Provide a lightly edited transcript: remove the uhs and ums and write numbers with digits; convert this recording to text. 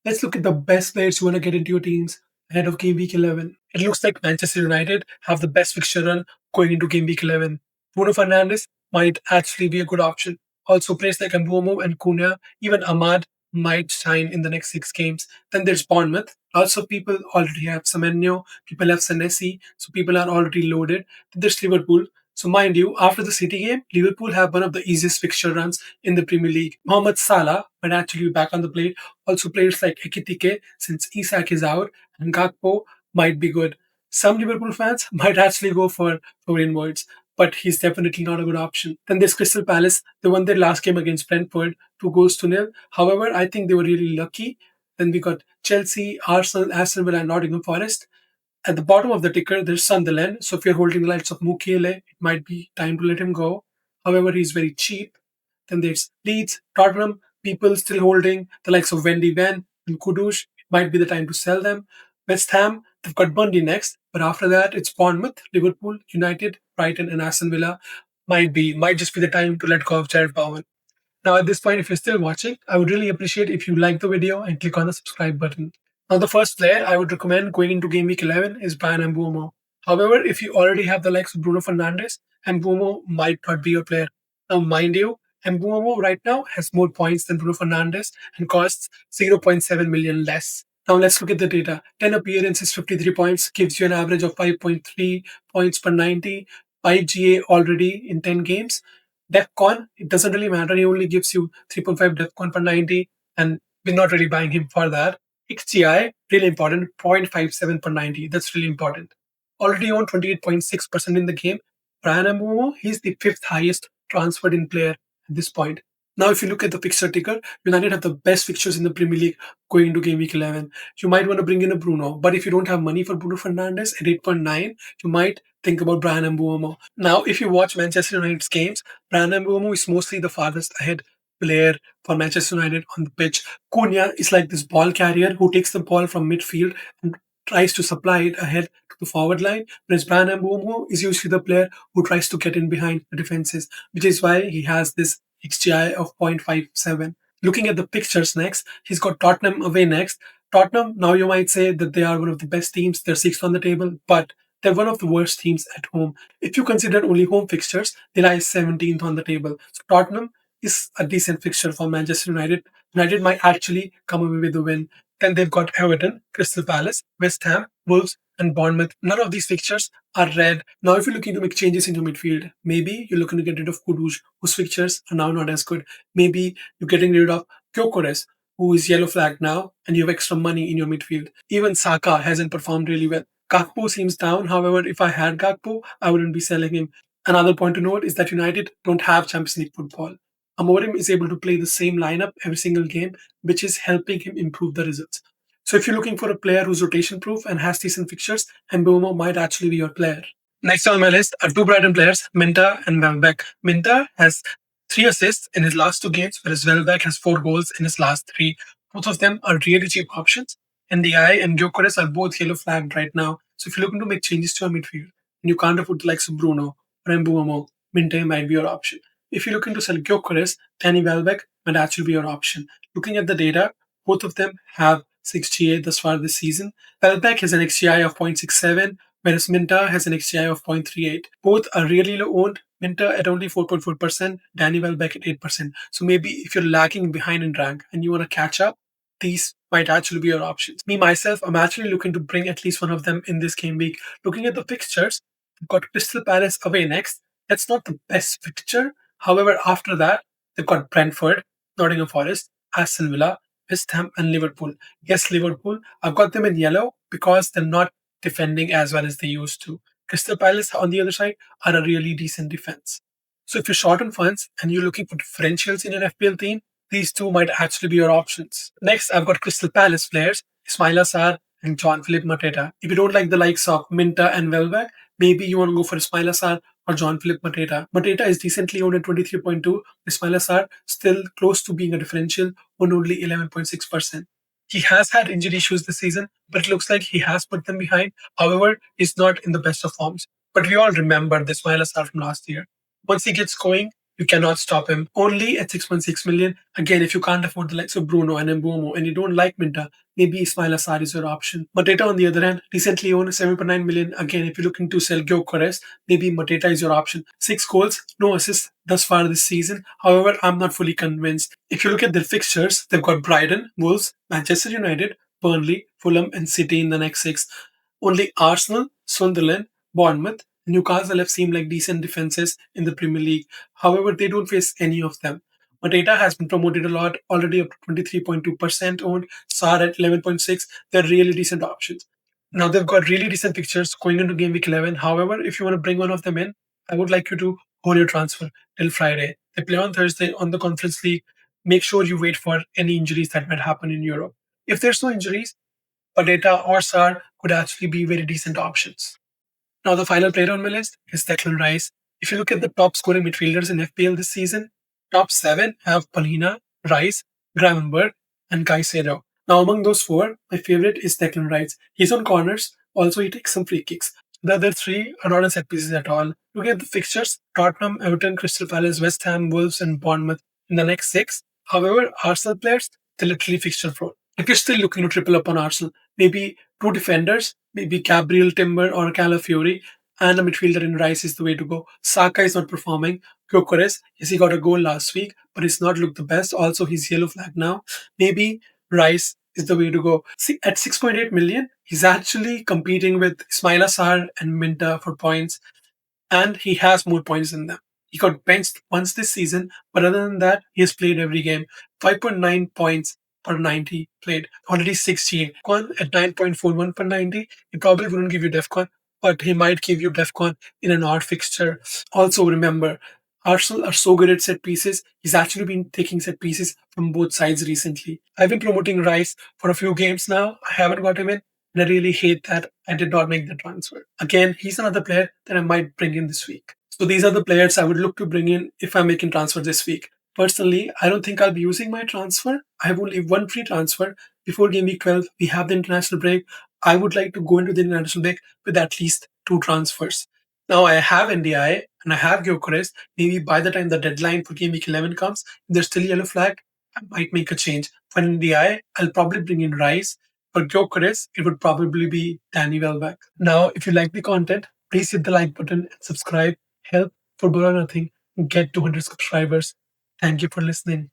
Let's look at the best players you want to get into your teams ahead of game week 11. It looks like Manchester United have the best fixture run going into game week 11. Bruno Fernandes might actually be a good option. Also, players like Mbeumo and Cunha, even Ahmad might shine in the next 6 games. Then there's Bournemouth. Also, people already have Semenyo, people have Senesi, so people are already loaded. Then there's Liverpool. So, mind you, after the City game, Liverpool have one of the easiest fixture runs in the Premier League. Mohamed Salah might actually be back on the plate. Also, players like Ekitike, since Isak is out, and Gakpo might be good. Some Liverpool fans might actually go for Florian Wirtz, but he's definitely not a good option. Then there's Crystal Palace. They won their last game against Brentford, 2 goals to nil. However, I think they were really lucky. Then we got Chelsea, Arsenal, Aston Villa, and Nottingham Forest. At the bottom of the ticker, there's Sunderland. So if you're holding the likes of Mukiele, it might be time to let him go. However, he's very cheap. Then there's Leeds, Tottenham, people still holding the likes of Wendy Van and Kudus. It might be the time to sell them. West Ham, they've got Burnley next, but after that it's Bournemouth, Liverpool, United, Brighton, and Aston Villa. Might just be the time to let go of Jared Bowen. Now, at this point, if you're still watching, I would really appreciate if you like the video and click on the subscribe button. Now, the first player I would recommend going into Game Week 11 is Brian Mbeumo. However, if you already have the likes of Bruno Fernandes, Mbeumo might not be your player. Now, mind you, Mbeumo right now has more points than Bruno Fernandes and costs 0.7 million less. Now, let's look at the data. 10 appearances, 53 points, gives you an average of 5.3 points per 90, 5 GA already in 10 games. DEFCON, it doesn't really matter. He only gives you 3.5 DEFCON per 90, and we're not really buying him for that. XGI, really important, 0.57 per 90. That's really important. Already on 28.6% in the game. Brian Mbeumo, he's the fifth highest transferred in player at this point. Now, if you look at the fixture ticker, United have the best fixtures in the Premier League going into game week 11. You might want to bring in a Bruno, but if you don't have money for Bruno Fernandes at 8.9, you might think about Brian Mbeumo. Now, if you watch Manchester United's games, Brian Mbeumo is mostly the farthest ahead player for Manchester United on the pitch. Cunha is like this ball carrier who takes the ball from midfield and tries to supply it ahead to the forward line, whereas Brian Mbeumo is usually the player who tries to get in behind the defenses, which is why he has this XGI of 0.57. Looking at the pictures next, he's got Tottenham away next. Tottenham, now you might say that they are one of the best teams, they're sixth on the table, but they're one of the worst teams at home. If you consider only home fixtures, they lie 17th on the table. So Tottenham is a decent fixture for Manchester United. United might actually come away with the win. Then they've got Everton, Crystal Palace, West Ham, Wolves, and Bournemouth. None of these fixtures are red. Now, if you're looking to make changes into midfield, maybe you're looking to get rid of Kudus, whose fixtures are now not as good. Maybe you're getting rid of Gyökeres, who is yellow flagged now, and you have extra money in your midfield. Even Saka hasn't performed really well. Gakpo seems down. However, if I had Gakpo, I wouldn't be selling him. Another point to note is that United don't have Champions League football. Amorim is able to play the same lineup every single game, which is helping him improve the results. So if you're looking for a player who's rotation proof and has decent fixtures, Mbeumo might actually be your player. Next on my list are two Brighton players, Minteh and Welbeck. Minteh has 3 assists in his last 2 games, whereas Welbeck has 4 goals in his last 3. Both of them are really cheap options. NDI and Gyökeres are both yellow flagged right now. So if you're looking to make changes to your midfield and you can't afford the likes of Bruno or Mbeumo, Minteh might be your option. If you're looking to sell Gyökeres, Danny Welbeck might actually be your option. Looking at the data, both of them have 6 GA thus far this season. Welbeck has an XGI of 0.67, whereas Minteh has an XGI of 0.38. Both are really low owned. Minteh at only 4.4%, Danny Welbeck at 8%. So maybe if you're lagging behind in rank and you want to catch up, these might actually be your options. Me, myself, I'm actually looking to bring at least one of them in this game week. Looking at the fixtures, we've got Crystal Palace away next. That's not the best fixture. However, after that, they've got Brentford, Nottingham Forest, Aston Villa, West Ham, and Liverpool. Yes, Liverpool. I've got them in yellow because they're not defending as well as they used to. Crystal Palace, on the other side, are a really decent defense. So if you're short on funds and you're looking for differentials in an FPL team, these two might actually be your options. Next, I've got Crystal Palace players, Ismaila Sarr and Jean-Philippe Mateta. If you don't like the likes of Minteh and Welbeck, maybe you want to go for Ismaila Sarr or Jean-Philippe Mateta. Mateta is decently owned at 23.2. Ismaila Sarr still close to being a differential on only 11.6%. He has had injury issues this season, but it looks like he has put them behind. However, he's not in the best of forms. But we all remember the Ismaila Sarr from last year. Once he gets going, You cannot stop him. Only at 6.6 million. Again, if you can't afford the likes of Bruno and Mbeumo and you don't like Minta, maybe Ismail Assar is your option. Mateta, on the other hand, recently owned 7.9 million. Again, if you're looking to sell Gyökeres, maybe Mateta is your option. 6 goals, no assists thus far this season. However, I'm not fully convinced. If you look at their fixtures, they've got Brighton, Wolves, Manchester United, Burnley, Fulham, and City in the next six. Only Arsenal, Sunderland, Bournemouth, Newcastle have seemed like decent defenses in the Premier League. However, they don't face any of them. Mateta has been promoted a lot, already up to 23.2% owned. Sarr at 11.6. They're really decent options. Now they've got really decent pictures going into game week 11. However, if you want to bring one of them in, I would like you to hold your transfer till Friday. They play on Thursday on the Conference League. Make sure you wait for any injuries that might happen in Europe. If there's no injuries, Mateta or Sarr could actually be very decent options. Now, the final player on my list is Declan Rice. If you look at the top scoring midfielders in FPL this season, top seven have Palina, Rice, Gravenberg, and Caicedo. Now, among those four, my favorite is Declan Rice. He's on corners, also he takes some free kicks. The other three are not on set pieces at all. Look at the fixtures: Tottenham, Everton, Crystal Palace, West Ham, Wolves, and Bournemouth in the next six. However, Arsenal players, they're literally fixture prone. If you're still looking to triple up on Arsenal, maybe two defenders, maybe Gabriel Timber or Calafiori, and a midfielder in Rice is the way to go. Saka is not performing. Gyökeres, yes, he got a goal last week, but he's not looked the best. Also, he's yellow flag now. Maybe Rice is the way to go. See, at 6.8 million, he's actually competing with Ismaila Sarr and Minta for points, and he has more points than them. He got benched once this season, but other than that, he has played every game. 5.9 points per 90 played. Already 16. Defcon at 9.41 per 90. He probably wouldn't give you Defcon, but he might give you Defcon in an odd fixture. Also, remember, Arsenal are so good at set pieces. He's actually been taking set pieces from both sides recently. I've been promoting Rice for a few games now. I haven't got him in, and I really hate that I did not make the transfer. Again, he's another player that I might bring in this week. So these are the players I would look to bring in if I'm making transfer this week. Personally, I don't think I'll be using my transfer. I have only one free transfer. Before game week 12, we have the international break. I would like to go into the international break with at least two transfers. Now I have NDI and I have Gyökeres. Maybe by the time the deadline for game week 11 comes, if there's still yellow flag, I might make a change. For NDI, I'll probably bring in Rice. For Gyökeres, it would probably be Danny Welbeck. Now, if you like the content, please hit the like button and subscribe. Help Football or Nothing get 200 subscribers. Thank you for listening.